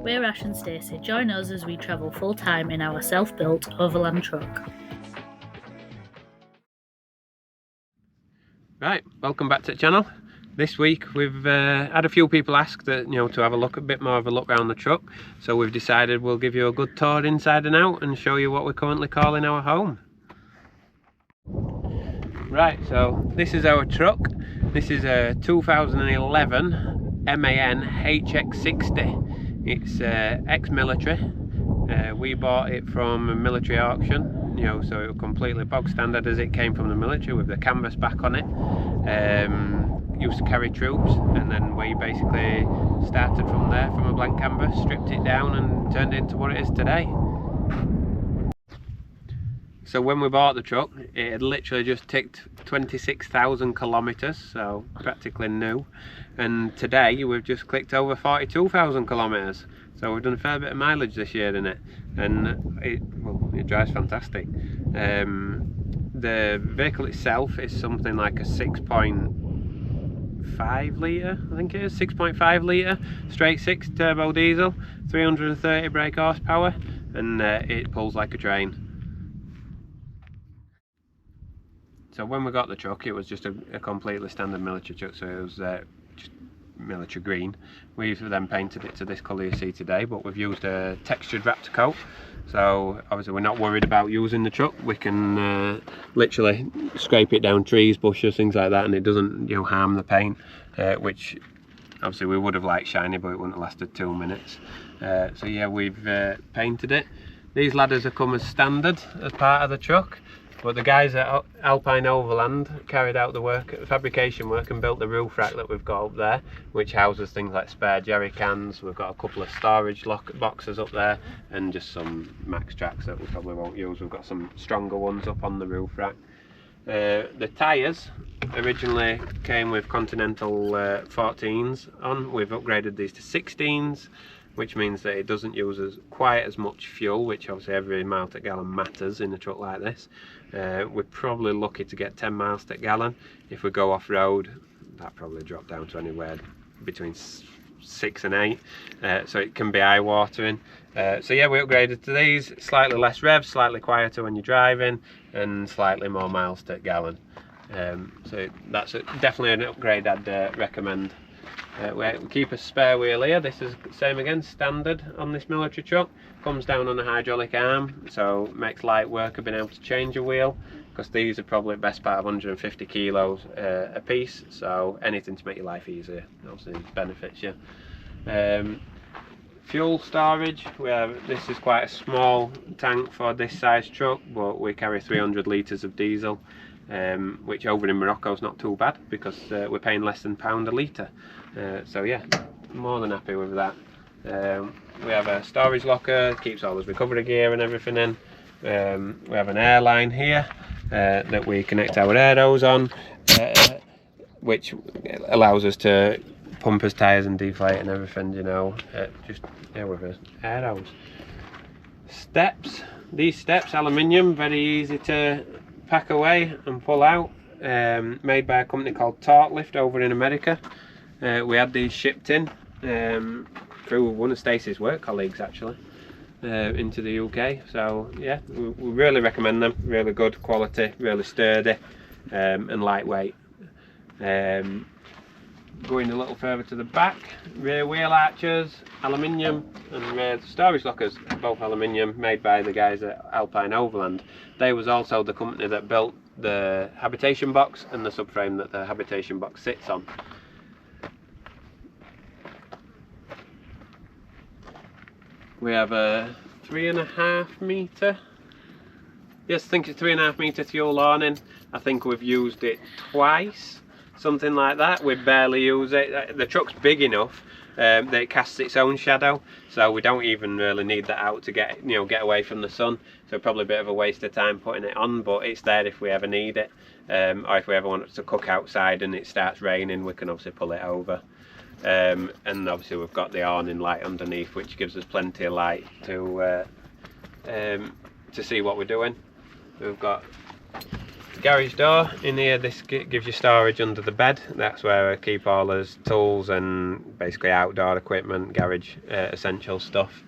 We're Ash and Stacey. Join us as we travel full-time in our self-built Overland truck. Right, welcome back to the channel. This week we've had a few people ask that, to have a bit more of a look around the truck. So we've decided we'll give you a good tour inside and out and show you what we're currently calling our home. Right, so this is our truck. This is a 2011 MAN HX60. It's ex-military. We bought it from a military auction, so it was completely bog standard as it came from the military with the canvas back on it. Used to carry troops, and then we basically started from there, from a blank canvas, stripped it down and turned it into what it is today. So when we bought the truck, it had literally just ticked 26,000 kilometres, so practically new. And today we've just clicked over 42,000 kilometres. So we've done a fair bit of mileage this year in it, and it drives fantastic. The vehicle itself is something like a 6.5 litre, I think it is, 6.5 litre, straight six turbo diesel, 330 brake horsepower, and it pulls like a train. So when we got the truck, it was just a completely standard military truck, so it was just military green. We've then painted it to this colour you see today, but we've used a textured Raptor coat. So obviously we're not worried about using the truck. We can literally scrape it down trees, bushes, things like that, and it doesn't harm the paint, which obviously we would have liked shiny, but it wouldn't have lasted 2 minutes. So yeah, we've painted it. These ladders have come as standard as part of the truck. But the guys at Alpine Overland carried out the fabrication work and built the roof rack that we've got up there, which houses things like spare jerry cans. We've got a couple of storage boxes up there and just some max tracks that we probably won't use. We've got some stronger ones up on the roof rack. The tyres originally came with Continental 14s on. We've upgraded these to 16s, which means that it doesn't use quite as much fuel, which obviously every mile to gallon matters in a truck like this. We're probably lucky to get 10 miles to gallon. If we go off-road, that probably drop down to anywhere between 6 and 8, so it can be eye-watering. So yeah, we upgraded to these, slightly less revs, slightly quieter when you're driving, and slightly more miles to gallon. So that's definitely an upgrade I'd recommend. We keep a spare wheel here. This is same again, standard on this military truck. Comes down on a hydraulic arm, so makes light work of being able to change a wheel, because these are probably best part of 150 kilos a piece, so anything to make your life easier obviously benefits you. Fuel storage, this is quite a small tank for this size truck, but we carry 300 litres of diesel, which over in Morocco is not too bad, because we're paying less than £1 a litre. So yeah, more than happy with that. We have a storage locker, keeps all this recovery gear and everything in. We have an air line here that we connect our air hose on, which allows us to pump his tyres and deflate and everything, just with an air hose. Steps, these steps, aluminium, very easy to pack away and pull out, made by a company called Torque Lift over in America. We had these shipped in through one of Stacey's work colleagues actually, into the UK. So yeah, we really recommend them. Really good quality, really sturdy, and lightweight. Going a little further to the back, rear wheel arches, aluminium, and rear storage lockers, both aluminium, made by the guys at Alpine Overland. They was also the company that built the habitation box and the subframe that the habitation box sits on. We have a 3.5 metre, yes, I think it's 3.5 metre fuel awning. I think we've used it twice, something like that. We barely use it. The truck's big enough that it casts its own shadow, so we don't even really need that out to get away from the sun. So probably a bit of a waste of time putting it on, but it's there if we ever need it, or if we ever want to cook outside and it starts raining, we can obviously pull it over. And obviously we've got the awning light underneath, which gives us plenty of light to see what we're doing. We've got garage door. In here, this gives you storage under the bed. That's where I keep all his tools and basically outdoor equipment, garage essential stuff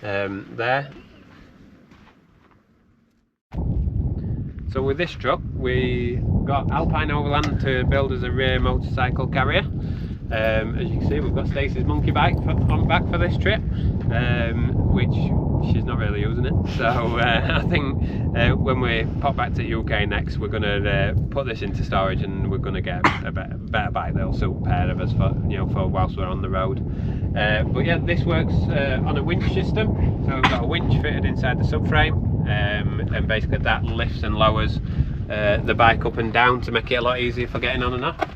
there. So with this truck, we got Alpine Overland to build as a rear motorcycle carrier. As you can see, we've got Stacey's monkey bike on back for this trip, which she's not really using it. So I think when we pop back to the UK next, we're going to put this into storage, and we're going to get a better bike that'll suit a pair of us for, you know, for whilst we're on the road. But yeah, this works on a winch system. So we've got a winch fitted inside the subframe, and basically that lifts and lowers the bike up and down to make it a lot easier for getting on and off.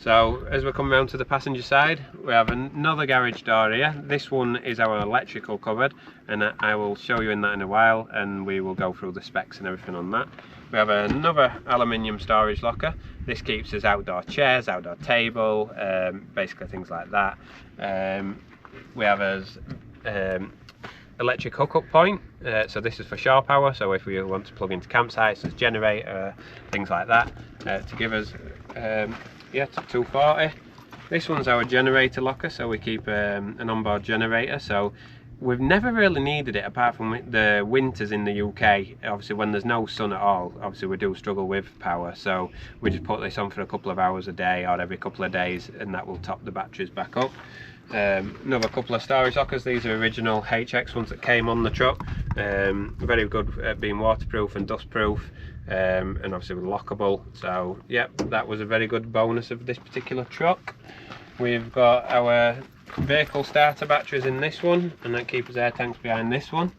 So as we come round to the passenger side, we have another garage door here. This one is our electrical cupboard, and I will show you in that in a while, and we will go through the specs and everything on that. We have another aluminium storage locker. This keeps us outdoor chairs, outdoor table, basically things like that. We have a electric hookup point, so this is for shore power, so if we want to plug into campsites, there's generator, things like that, to give us yeah, to 240. This one's our generator locker, so we keep an onboard generator. So we've never really needed it apart from the winters in the UK. Obviously when there's no sun at all, obviously we do struggle with power, so we just put this on for a couple of hours a day or every couple of days, and that will top the batteries back up. Another couple of storage lockers. These are original HX ones that came on the truck. Very good at being waterproof and dustproof, and obviously lockable. So yep, that was a very good bonus of this particular truck. We've got our vehicle starter batteries in this one, and that keeps air tanks behind this one.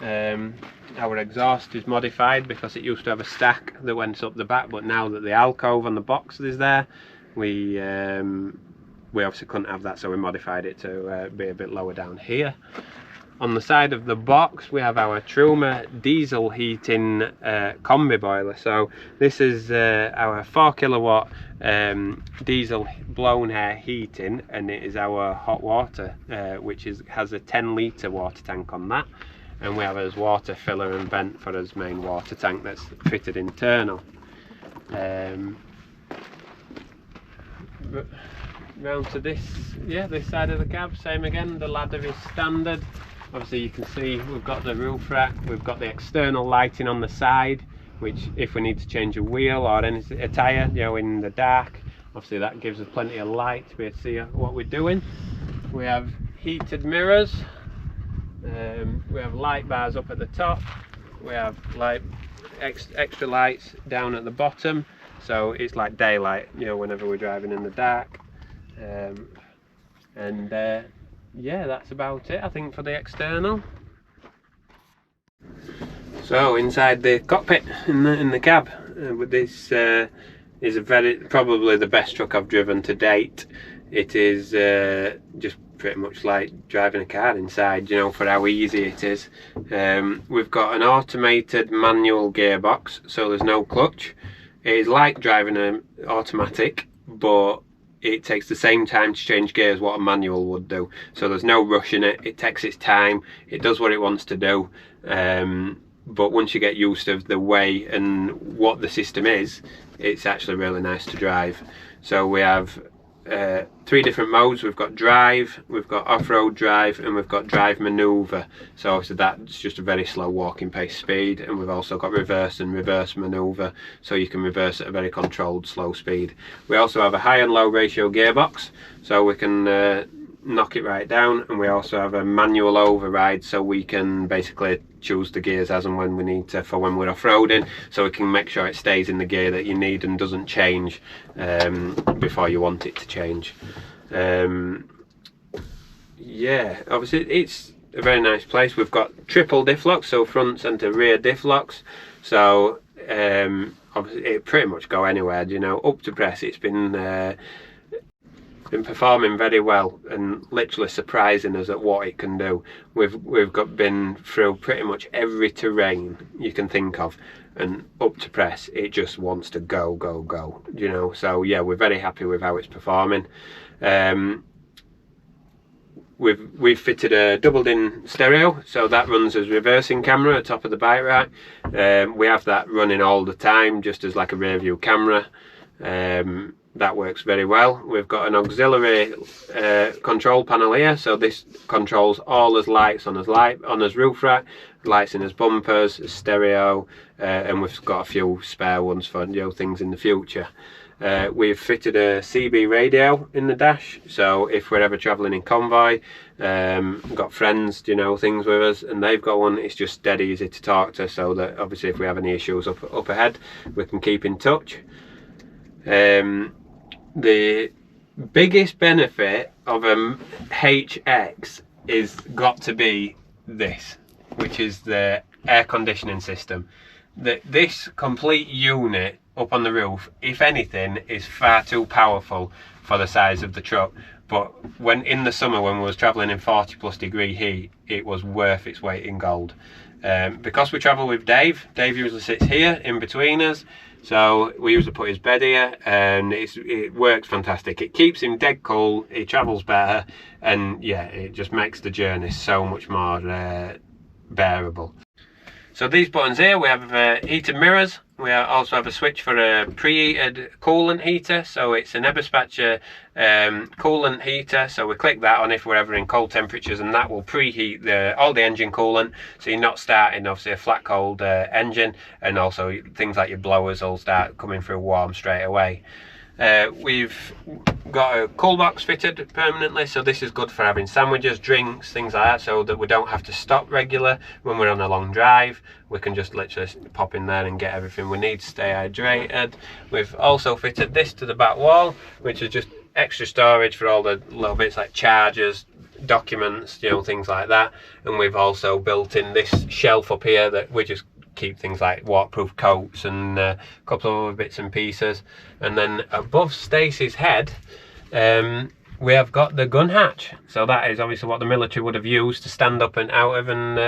Our exhaust is modified because it used to have a stack that went up the back, but now that the alcove on the box is there, we obviously couldn't have that, so we modified it to be a bit lower down here. On the side of the box, we have our Truma diesel heating combi boiler. So this is our 4 kilowatt diesel blown air heating, and it is our hot water, which has a 10 litre water tank on that, and we have as water filler and vent for his main water tank that's fitted internal. Round to this, yeah, this side of the cab, same again. The ladder is standard. Obviously you can see we've got the roof rack, we've got the external lighting on the side, which if we need to change a wheel or a tyre, you know, in the dark, obviously that gives us plenty of light to be able to see what we're doing. We have heated mirrors, we have light bars up at the top, we have extra lights down at the bottom, so it's like daylight, you know, whenever we're driving in the dark. Yeah, that's about it, I think, for the external. So inside the cockpit in the cab, this is probably the best truck I've driven to date. It is just pretty much like driving a car inside, you know, for how easy it is. We've got an automated manual gearbox, so there's no clutch. It is like driving an automatic, but it takes the same time to change gears what a manual would do. So there's no rush in it, it takes its time, it does what it wants to do. But once you get used to the way and what the system is, it's actually really nice to drive. So we have 3 different modes. We've got drive, we've got off-road drive, and we've got drive manoeuvre. So obviously that's just a very slow walking pace speed, and we've also got reverse and reverse manoeuvre, so you can reverse at a very controlled slow speed. We also have a high and low ratio gearbox, so we can knock it right down, and we also have a manual override, so we can basically choose the gears as and when we need to for when we're off-roading, so we can make sure it stays in the gear that you need and doesn't change before you want it to change. Yeah, obviously it's a very nice place. We've got triple diff locks, so front, centre, rear diff locks, so obviously it pretty much go anywhere, you know, up to press. It's been been performing very well and literally surprising us at what it can do. We've been through pretty much every terrain you can think of, and up to press it just wants to go, you know. So yeah, we're very happy with how it's performing. We've fitted a doubled in stereo, so that runs as reversing camera at top of the bike rack. We have that running all the time just as like a rear view camera. That works very well. We've got an auxiliary control panel here, so this controls all his lights on his roof rack, lights in his bumpers, his stereo, and we've got a few spare ones for, you know, things in the future. We've fitted a CB radio in the dash, so if we're ever travelling in convoy, got friends, you know, things with us, and they've got one, it's just dead easy to talk to, so that obviously if we have any issues up ahead, we can keep in touch. The biggest benefit of a HX is got to be this, which is the air conditioning system. This complete unit up on the roof, if anything, is far too powerful for the size of the truck, but when in the summer when we was travelling in 40+ degree heat, it was worth its weight in gold. Because we travel with Dave usually sits here in between us, so we usually put his bed here, and it works fantastic. It keeps him dead cool, he travels better, and yeah, it just makes the journey so much more bearable. So these buttons here, we have heated mirrors. We also have a switch for a preheated coolant heater, so it's an Eberspacher coolant heater, so we click that on if we're ever in cold temperatures, and that will preheat all the engine coolant, so you're not starting obviously a flat cold engine, and also things like your blowers will start coming through warm straight away. We've got a cool box fitted permanently, so this is good for having sandwiches, drinks, things like that, so that we don't have to stop regular when we're on a long drive. We can just literally pop in there and get everything we need to stay hydrated. We've also fitted this to the back wall, which is just extra storage for all the little bits like chargers, documents, you know, things like that. And we've also built in this shelf up here that we just keep things like waterproof coats and a couple of other bits and pieces. And then above Stacey's head, we have got the gun hatch, so that is obviously what the military would have used to stand up and out of, and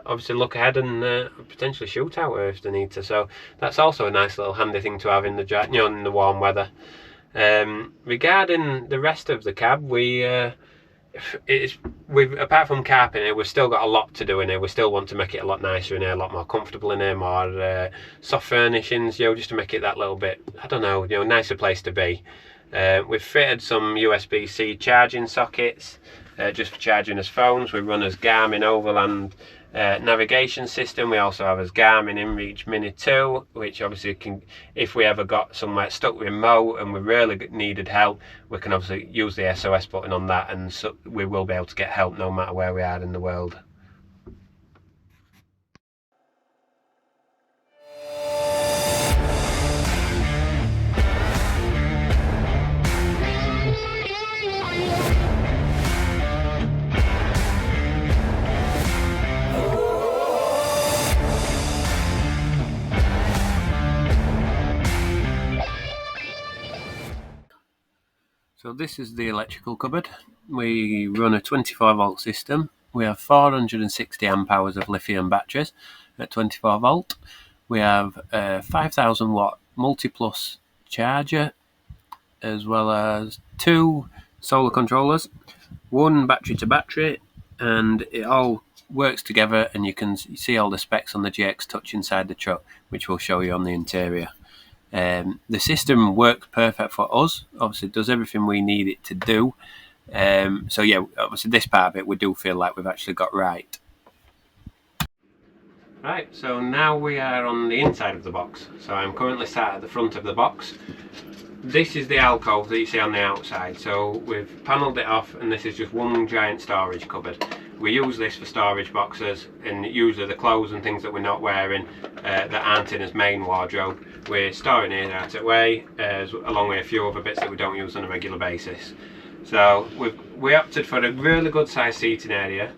obviously look ahead and potentially shoot out if they need to. So that's also a nice little handy thing to have in the, you know, in the warm weather. Regarding the rest of the cab, we've apart from carpeting it, we've still got a lot to do in here. We still want to make it a lot nicer in here, a lot more comfortable in here, more soft furnishings, you know, just to make it that little bit, I don't know, you know, nicer place to be. We've fitted some USB-C charging sockets just for charging his phones. We run as Garmin Overland navigation system. We also have as Garmin InReach Mini 2, which obviously can, if we ever got somewhere stuck remote and we really needed help, we can obviously use the SOS button on that, and so we will be able to get help no matter where we are in the world. So this is the electrical cupboard. We run a 24 volt system. We have 460 amp hours of lithium batteries at 24 volt. We have a 5000 watt multi-plus charger, as well as 2 solar controllers, 1 battery to battery, and it all works together, and you can see all the specs on the GX Touch inside the truck, which we'll show you on the interior. The system works perfect for us, obviously it does everything we need it to do, so yeah, obviously this part of it we do feel like we've actually got right. Right, so now we are on the inside of the box. So I'm currently sat at the front of the box. This is the alcove that you see on the outside, so we've panelled it off, and this is just one giant storage cupboard. We use this for storage boxes, and usually the clothes and things that we're not wearing that aren't in his main wardrobe, we're storing here out of way, along with a few other bits that we don't use on a regular basis. So we opted for a really good sized seating area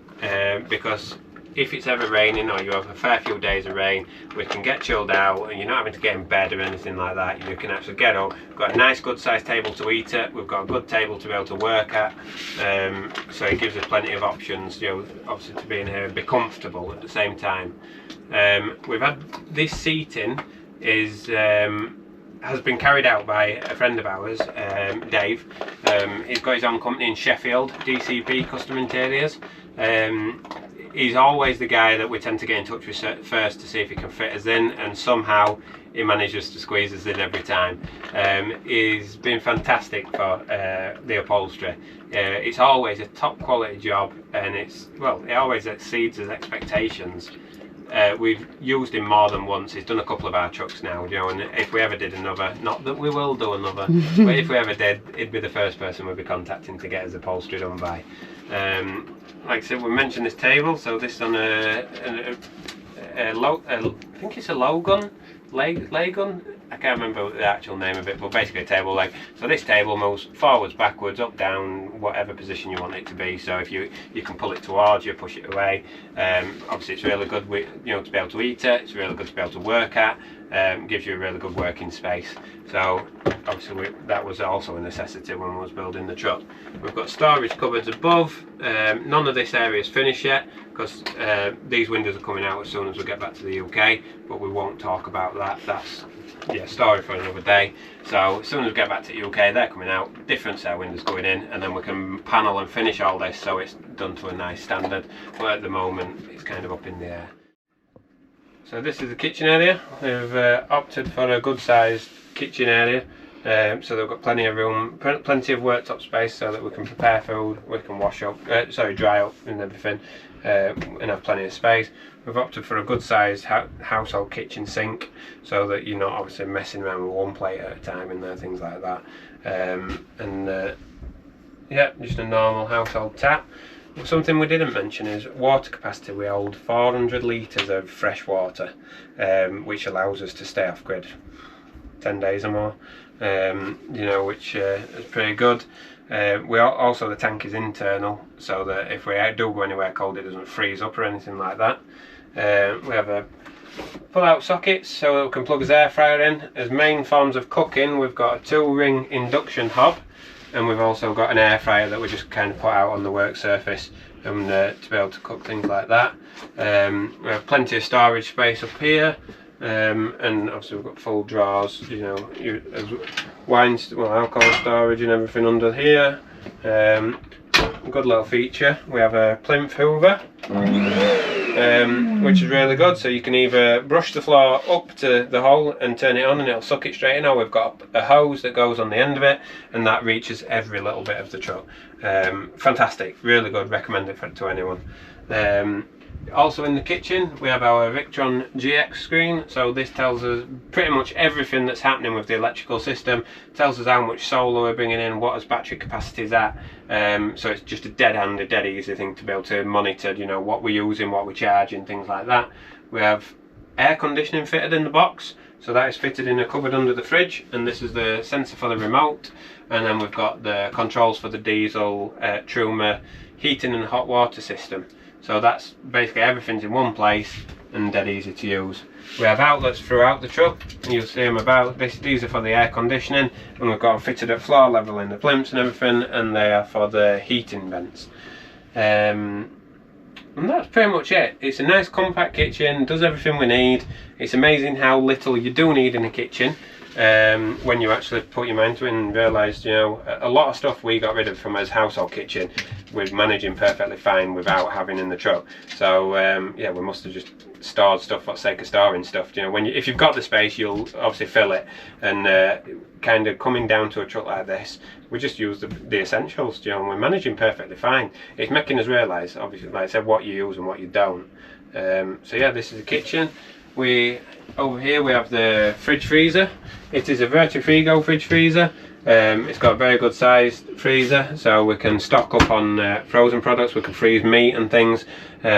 because if it's ever raining or you have a fair few days of rain, we can get chilled out and you're not having to get in bed or anything like that. You can actually get up. We've got a nice good sized table to eat at, we've got a good table to be able to work at, so it gives us plenty of options, you know, obviously to be in here and be comfortable at the same time. We've had this seating has been carried out by a friend of ours, Dave. He's got his own company in Sheffield, DCP Custom Interiors. He's always the guy that we tend to get in touch with first to see if he can fit us in, and somehow he manages to squeeze us in every time. He's been fantastic for the upholstery. It's always a top quality job, and it always exceeds his expectations. We've used him more than once. He's done a couple of our trucks now, you know, and if we ever did another, not that we will do another, but if we ever did, he'd be the first person we'd be contacting to get his upholstery done by. Like I said, we mentioned this table, so this is on I think it's a Logun, Laygun. I can't remember the actual name of it, but basically a table leg. So this table moves forwards, backwards, up, down, whatever position you want it to be. So if you can pull it towards you, push it away. Obviously it's really good, you know, to be able to eat it. It's really good to be able to work at. Gives you a really good working space. So obviously that was also a necessity when we was building the truck. We've got storage cupboards above. None of this area is finished yet because these windows are coming out as soon as we get back to the UK, but we won't talk about that. That's story for another day. So as soon as we get back to the UK, they're coming out, different set of windows going in, and then we can panel and finish all this so it's done to a nice standard. But at the moment it's kind of up in the air. So this is the kitchen area. We've opted for a good sized kitchen area, so they've got plenty of room, plenty of worktop space so that we can prepare food, we can dry up and everything, and have plenty of space. We've opted for a good sized household kitchen sink so that you're not obviously messing around with one plate at a time and things like that. Yeah, just a normal household tap. Something we didn't mention is water capacity. We hold 400 litres of fresh water, which allows us to stay off grid 10 days or more, you know, which is pretty good. Also the tank is internal, so that if we do go anywhere cold, it doesn't freeze up or anything like that. We have a pull-out sockets so we can plug his air fryer in. As main forms of cooking, we've got a 2-ring induction hob, and we've also got an air fryer that we just kind of put out on the work surface and to be able to cook things like that. We have plenty of storage space up here, and obviously we've got full drawers, you know, alcohol storage and everything under here. Good little feature. We have a plinth hoover, which is really good, so you can either brush the floor up to the hole and turn it on and it'll suck it straight in, or we've got a hose that goes on the end of it and that reaches every little bit of the truck. Fantastic, really good, recommend it to anyone. Also in the kitchen we have our Victron GX screen, so this tells us pretty much everything that's happening with the electrical system, tells us how much solar we're bringing in, what its battery capacity is at, so it's just a dead easy thing to be able to monitor, you know, what we're using, what we're charging, things like that. We have air conditioning fitted in the box, so that is fitted in a cupboard under the fridge, and this is the sensor for the remote, and then we've got the controls for the diesel, Truma, heating and hot water system. So that's basically everything's in one place and dead easy to use. We have outlets throughout the truck, and you'll see them about. These are for the air conditioning, and we've got them fitted at floor level in the plimps and everything, and they are for the heating vents. And that's pretty much it. It's a nice compact kitchen, does everything we need. It's amazing how little you do need in a kitchen when you actually put your mind to it and realise, you know, a lot of stuff we got rid of from his household kitchen we're managing perfectly fine without having in the truck. So yeah, we must have just stored stuff for the sake of storing stuff. You know, if you've got the space, you'll obviously fill it, and kind of coming down to a truck like this, we just use the essentials, you know, and we're managing perfectly fine. It's making us realise, obviously, like I said, what you use and what you don't. So yeah, this is the kitchen. Over here we have the fridge freezer. It is a Vertifrigo fridge freezer. It's got a very good sized freezer, so we can stock up on frozen products. We can freeze meat and things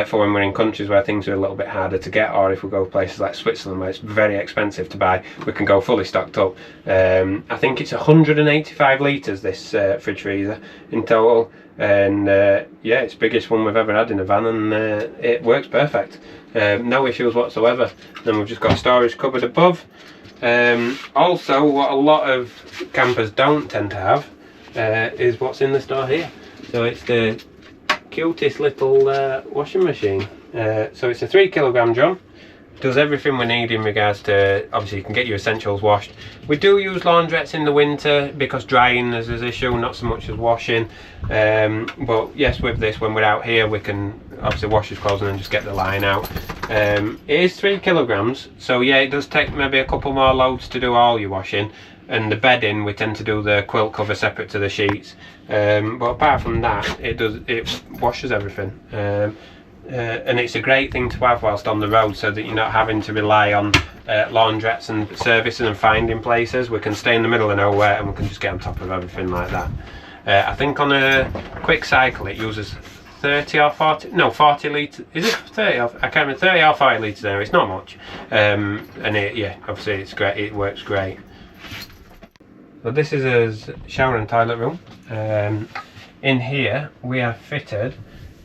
for when we're in countries where things are a little bit harder to get, or if we go places like Switzerland where it's very expensive to buy, we can go fully stocked up. I think it's 185 litres, this fridge freezer in total. and yeah, it's the biggest one we've ever had in a van, and it works perfect. No issues whatsoever. Then we've just got a storage cupboard above. Also, what a lot of campers don't tend to have is what's in the store here. So it's the cutest little washing machine. So it's a 3 kilogram drum. Does everything we need in regards to, obviously you can get your essentials washed. We do use laundrettes in the winter because drying is an issue, not so much as washing. But yes, with this, when we're out here, we can obviously wash his clothes and then just get the line out. It is 3 kilograms, so yeah, it does take maybe a couple more loads to do all your washing. And the bedding, we tend to do the quilt cover separate to the sheets. But apart from that, it washes everything. And it's a great thing to have whilst on the road, so that you're not having to rely on laundrettes and servicing and finding places. We can stay in the middle of nowhere and we can just get on top of everything like that. I think on a quick cycle it uses 30 or 40, no 40 litres, is it 30 or, I can't remember, 30 or 40 litres there, it's not much. And yeah, obviously it's great, it works great. So this is a shower and toilet room. In here we have fitted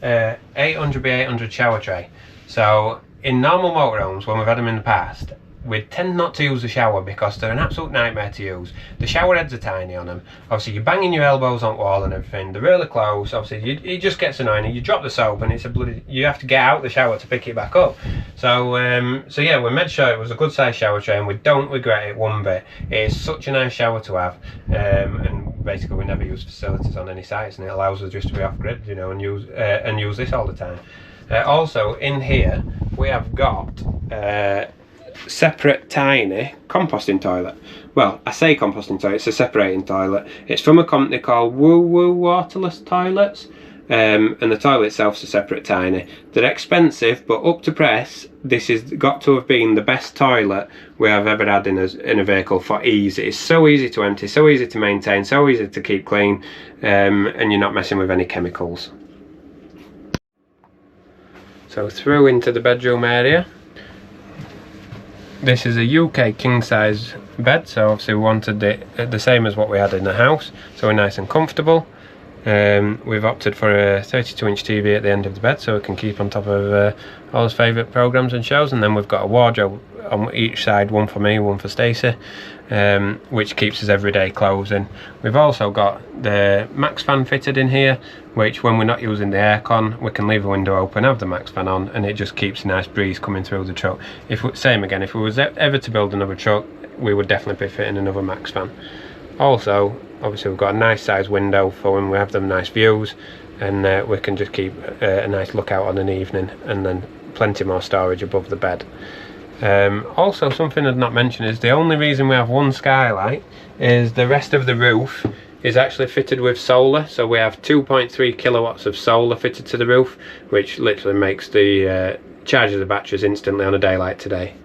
800 by 800 shower tray. So in normal motorhomes, when we've had them in the past, we tend not to use the shower because they're an absolute nightmare to use. The shower heads are tiny on them. Obviously you're banging your elbows on the wall and everything. They're really close. Obviously it just gets annoying. You drop the soap and it's a bloody, you have to get out the shower to pick it back up. So yeah, we made sure it was a good size shower tray, and we don't regret it one bit. It is such a nice shower to have, and basically we never use facilities on any sites, and it allows us just to be off grid, you know, and use this all the time. Also in here we have got separate tiny composting toilet. Well, I say composting toilet, it's a separating toilet. It's from a company called Woo Woo Waterless Toilets, and the toilet itself is a separate tiny. They're expensive, but up to press, this has got to have been the best toilet we have ever had in a vehicle for ease. It's so easy to empty, so easy to maintain, so easy to keep clean, and you're not messing with any chemicals. So through into the bedroom area. This is a UK king size bed, so obviously we wanted it the same as what we had in the house, so we're nice and comfortable. We've opted for a 32-inch TV at the end of the bed, so we can keep on top of all his favourite programmes and shows. And then we've got a wardrobe on each side, one for me, one for Stacey, which keeps his everyday clothes in. We've also got the max fan fitted in here, which when we're not using the aircon, we can leave the window open, have the max fan on, and it just keeps a nice breeze coming through the truck. Same again, if we was ever to build another truck, we would definitely be fitting another max fan. Also, obviously we've got a nice size window for when we have them nice views, and we can just keep a nice lookout on an evening, and then plenty more storage above the bed. Also, something I'd not mentioned is the only reason we have one skylight is the rest of the roof is actually fitted with solar. So we have 2.3 kilowatts of solar fitted to the roof, which literally makes the charges the batteries instantly on a day like today.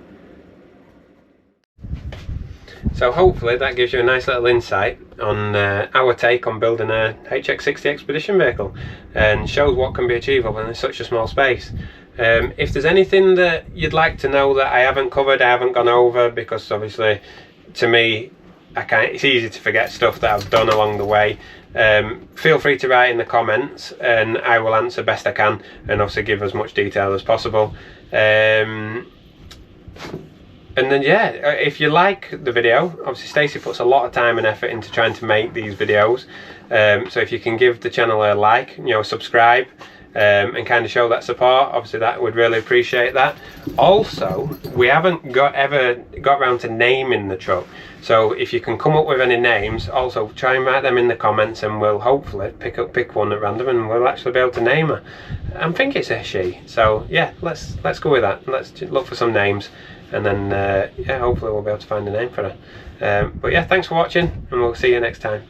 So hopefully that gives you a nice little insight on our take on building a HX60 expedition vehicle, and shows what can be achievable in such a small space. If there's anything that you'd like to know that I haven't covered, I haven't gone over, because obviously to me it's easy to forget stuff that I've done along the way, feel free to write in the comments and I will answer best I can, and obviously give as much detail as possible. And then yeah, if you like the video, obviously Stacey puts a lot of time and effort into trying to make these videos, so if you can give the channel a like, you know, subscribe, and kind of show that support, obviously that would really appreciate that. Also, we haven't ever got around to naming the truck, so if you can come up with any names, also try and write them in the comments, and we'll hopefully pick one at random and we'll actually be able to name her. I think it's a she, so yeah, let's go with that. Let's look for some names, and then yeah, hopefully we'll be able to find a name for her. But yeah, thanks for watching, and we'll see you next time.